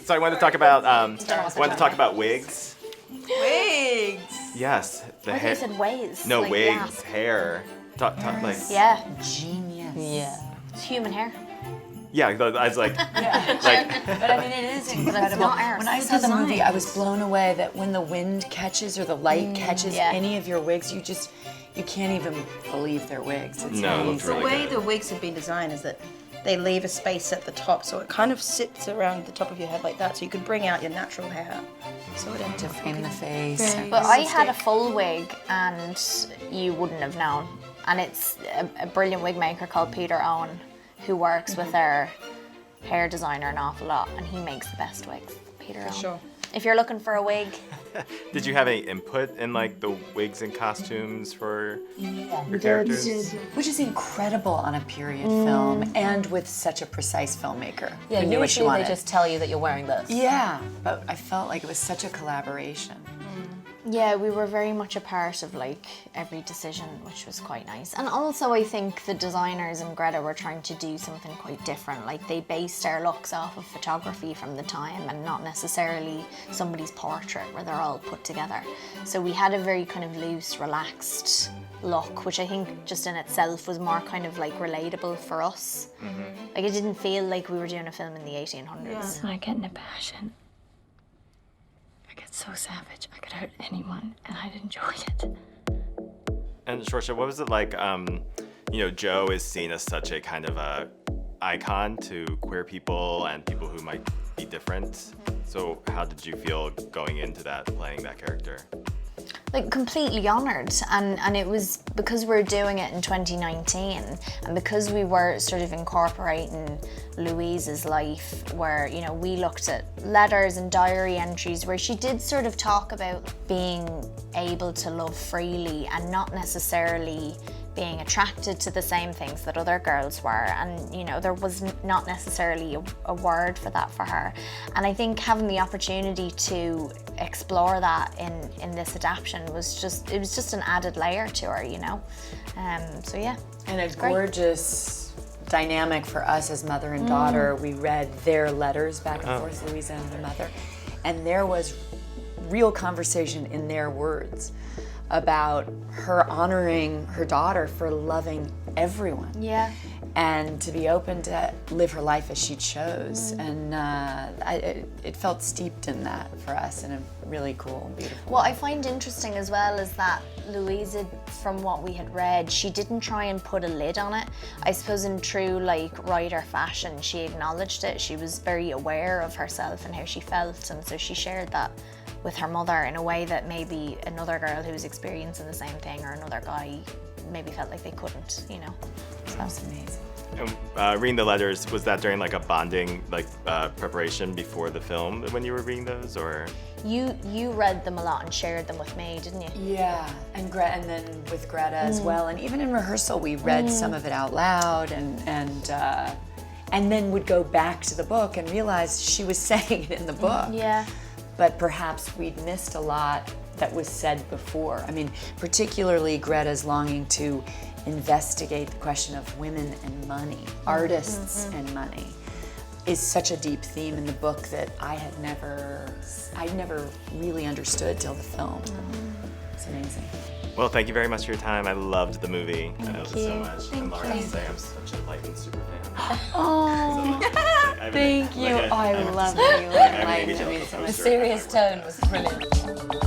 So I wanted to talk about wigs. Wigs. Yes, the hair. You said waves. No, like, wigs, hair. Like. Yeah. Genius. Yeah. It's human hair. Yeah, I was like, But I mean, it is incredible. not ours. When I saw the movie, I was blown away that when the wind catches or the light catches any of your wigs, you can't even believe they're wigs. It's No, it's amazing. really The way good. the wigs have been designed is that they leave a space at the top, so it kind of sits around the top of your head like that, so you could bring out your natural hair. So it ends To up frame the looking face. very But I had a realistic. full wig and you wouldn't have known. And it's a brilliant wig maker called Peter Owen who works with our hair designer an awful lot, and he makes the best wigs. Peter Owen. Sure. If you're looking for a wig, did you have any input in like the wigs and costumes for your characters? Which is incredible on a period film and with such a precise filmmaker Yeah, who knew what she usually wanted. they just tell you that you're wearing this. Yeah, but I felt like it was such a collaboration. yeah, we were very much a part of like every decision, which was quite nice. And also I think the designers and Greta were trying to do something quite different. Like they based our looks off of photography from the time and not necessarily somebody's portrait where they're all put together. So we had a very kind of loose, relaxed look, which I think just in itself was more kind of like relatable for us. Like it didn't feel like we were doing a film in the 1800s. When I get in a passion, I get so savage. I could hurt anyone, and I'd enjoy it. And Saoirse, what was it like? Joe is seen as such a kind of a icon to queer people and people who might be different. So how did you feel going into that, playing that character? Like completely honoured, and it was because we're doing it in 2019 and because we were sort of incorporating Louise's life where, you know, we looked at letters and diary entries where she did sort of talk about being able to love freely and not necessarily being attracted to the same things that other girls were, and you know there was not necessarily a word for that for her. And I think having the opportunity to explore that in this adaptation was just an added layer to her, you know. So yeah, And a great. gorgeous dynamic for us as mother and daughter. We read their letters back and forth, Louisa and her mother, and there was real conversation in their words about her honoring her daughter for loving everyone. Yeah. And to be open to live her life as she chose. And it felt steeped in that for us in a really cool and beautiful What I find interesting as well is that Louisa, from what we had read, she didn't try and put a lid on it. I suppose in true like writer fashion, she acknowledged it. She was very aware of herself and how she felt, and so she shared that with her mother in a way that maybe another girl who was experiencing the same thing or another guy maybe felt like they couldn't, you know. So That's amazing. And, reading the letters, was that during like a bonding preparation before the film when you were reading those, or? you read them a lot and shared them with me, didn't you? Yeah, and then with Greta as well. And even in rehearsal, we read some of it out loud and then would go back to the book and realize she was saying it in the book. Yeah. But perhaps we'd missed a lot that was said before. I mean, particularly Greta's longing to investigate the question of women and money, artists and money, is such a deep theme in the book that I'd never really understood till the film. It's amazing. Well, thank you very much for your time. I loved the movie. I loved it so you. much. And Laura, I have to say, I'm such a Lightning super fan. Oh, So, thank you. like, I have to love say, you. like, I Like, mean, I mean, I'm The sure serious everyone- tone was brilliant.